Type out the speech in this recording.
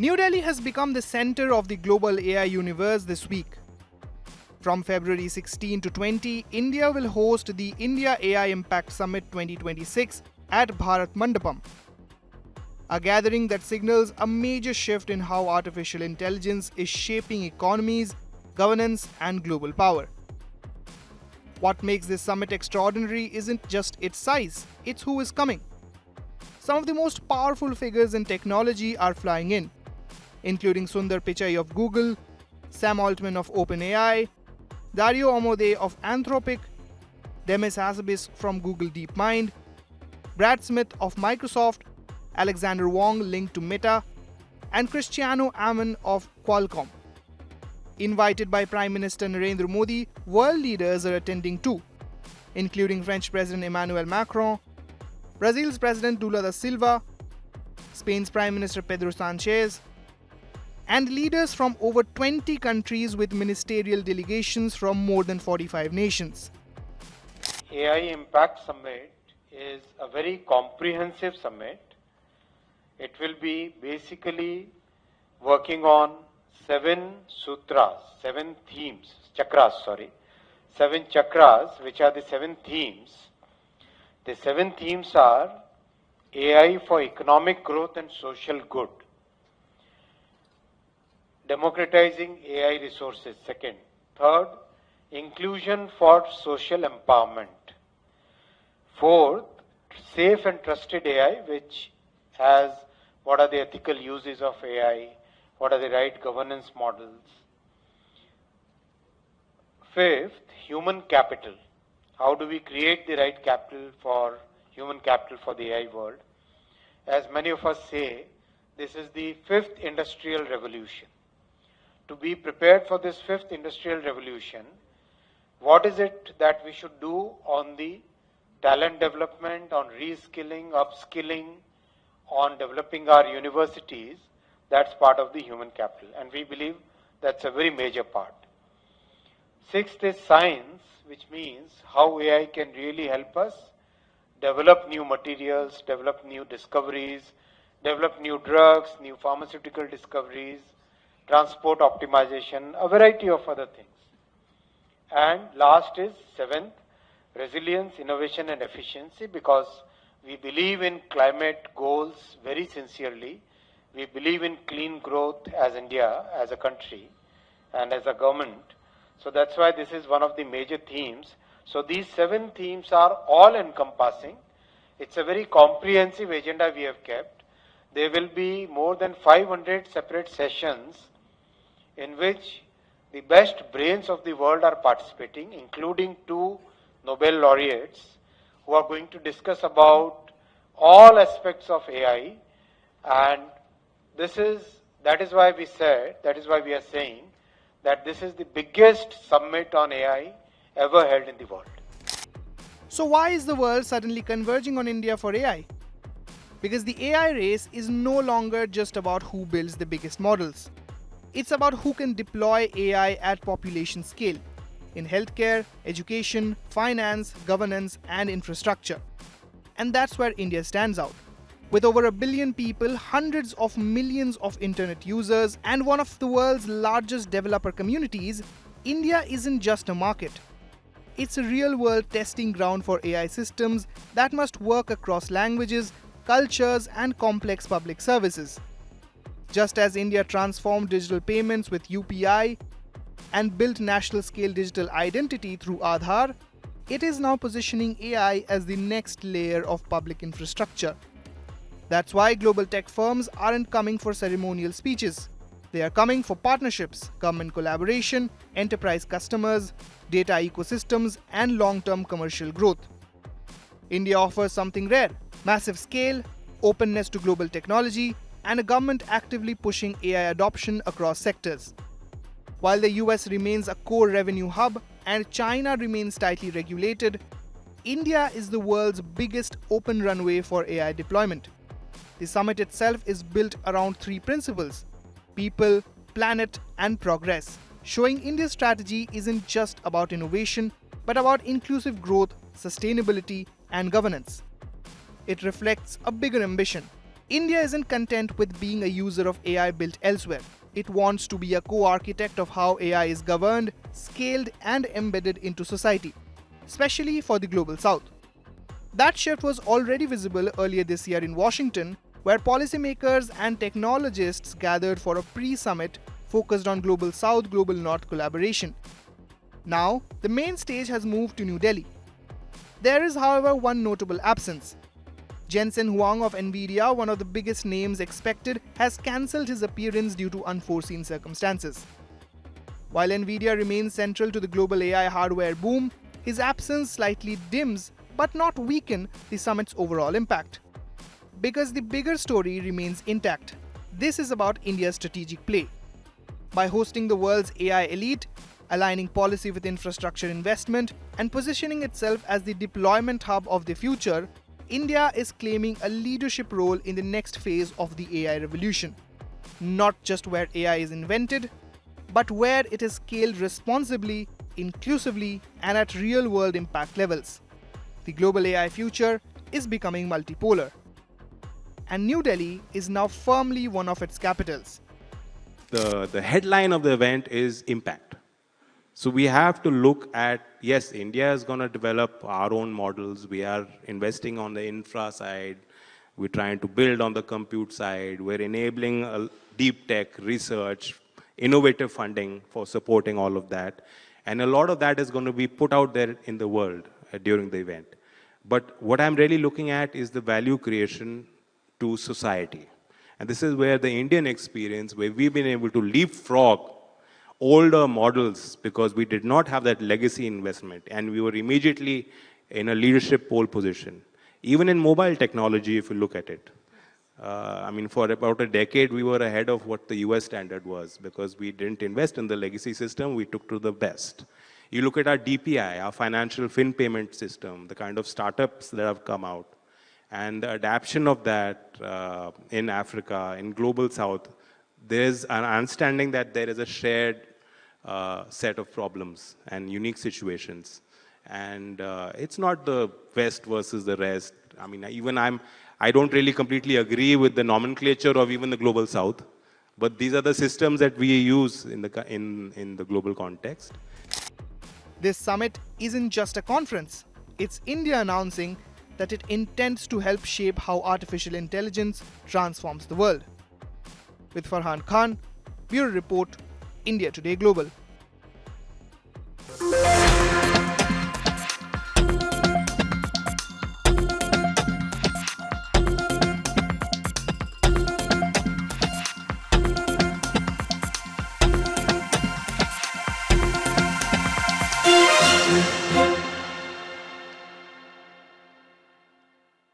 New Delhi has become the center of the global AI universe this week. From February 16 to 20, India will host the India AI Impact Summit 2026 at Bharat Mandapam, a gathering that signals a major shift in how artificial intelligence is shaping economies, governance, and global power. What makes this summit extraordinary isn't just its size, it's who is coming. Some of the most powerful figures in technology are flying in, including Sundar Pichai of Google, Sam Altman of OpenAI, Dario Amodei of Anthropic, Demis Hassabis from Google DeepMind, Brad Smith of Microsoft, Alexander Wong linked to Meta, and Cristiano Amon of Qualcomm. Invited by Prime Minister Narendra Modi, world leaders are attending too, including French President Emmanuel Macron, Brazil's President Lula da Silva, Spain's Prime Minister Pedro Sánchez, and leaders from over 20 countries with ministerial delegations from more than 45 nations. AI Impact Summit is a very comprehensive summit. It will be basically working on seven chakras, which are the 7 themes. The 7 themes are AI for economic growth and social good, democratizing AI resources, second. Third, inclusion for social empowerment. Fourth, safe and trusted AI, which has what are the ethical uses of AI, what are the right governance models. Fifth, human capital. How do we create the right capital for human capital for the AI world? As many of us say, this is the 5th industrial revolution. To be prepared for this 5th industrial revolution, what is it that we should do on the talent development, on reskilling, upskilling, on developing our universities? That's part of the human capital, and we believe that's a very major part. 6th is science, which means how AI can really help us develop new materials, develop new discoveries, develop new drugs, new pharmaceutical discoveries, transport optimization, a variety of other things. And last is 7th, resilience, innovation and efficiency, because we believe in climate goals very sincerely. We believe in clean growth as India, as a country and as a government. So that's why this is one of the major themes. So these 7 themes are all encompassing. It's a very comprehensive agenda we have kept. There will be more than 500 separate sessions in which the best brains of the world are participating, including 2 Nobel laureates who are going to discuss about all aspects of AI. And that is why we are saying that this is the biggest summit on AI ever held in the world. So why is the world suddenly converging on India for AI? Because the AI race is no longer just about who builds the biggest models. It's about who can deploy AI at population scale in healthcare, education, finance, governance, and infrastructure. And that's where India stands out. With over 1 billion people, hundreds of millions of internet users, and one of the world's largest developer communities, India isn't just a market. It's a real-world testing ground for AI systems that must work across languages, cultures, and complex public services. Just as India transformed digital payments with UPI and built national-scale digital identity through Aadhaar, it is now positioning AI as the next layer of public infrastructure. That's why global tech firms aren't coming for ceremonial speeches. They are coming for partnerships, government collaboration, enterprise customers, data ecosystems, and long-term commercial growth. India offers something rare: massive scale, openness to global technology, and a government actively pushing AI adoption across sectors. While the US remains a core revenue hub and China remains tightly regulated, India is the world's biggest open runway for AI deployment. The summit itself is built around 3 principles: people, planet, and progress, showing India's strategy isn't just about innovation, but about inclusive growth, sustainability, and governance. It reflects a bigger ambition: India isn't content with being a user of AI built elsewhere. It wants to be a co-architect of how AI is governed, scaled, and embedded into society, especially for the global south. That shift was already visible earlier this year in Washington, where policymakers and technologists gathered for a pre-summit focused on Global South, Global North collaboration. Now, the main stage has moved to New Delhi. There is, however, one notable absence. Jensen Huang of Nvidia, one of the biggest names expected, has cancelled his appearance due to unforeseen circumstances. While Nvidia remains central to the global AI hardware boom, his absence slightly dims but not weaken the summit's overall impact. Because the bigger story remains intact. This is about India's strategic play. By hosting the world's AI elite, aligning policy with infrastructure investment, and positioning itself as the deployment hub of the future, India is claiming a leadership role in the next phase of the AI revolution. Not just where AI is invented, but where it is scaled responsibly, inclusively, and at real-world impact levels. The global AI future is becoming multipolar. And New Delhi is now firmly one of its capitals. The headline of the event is impact. So we have to look at, yes, India is going to develop our own models. We are investing on the infra side. We're trying to build on the compute side. We're enabling deep tech research, innovative funding for supporting all of that. And a lot of that is going to be put out there in the world during the event. But what I'm really looking at is the value creation to society. And this is where the Indian experience, where we've been able to leapfrog older models because we did not have that legacy investment and we were immediately in a leadership pole position. Even in mobile technology, if you look at it. For about a decade, we were ahead of what the US standard was because we didn't invest in the legacy system, we took to the best. You look at our DPI, our financial fin payment system, the kind of startups that have come out, and the adaptation of that in Africa, in Global South, there's an understanding that there is a shared set of problems and unique situations. And it's not the West versus the rest. I don't really completely agree with the nomenclature of even the Global South, but these are the systems that we use in the global context. This summit isn't just a conference. It's India announcing that it intends to help shape how artificial intelligence transforms the world. With Farhan Khan, Bureau Report, India Today Global.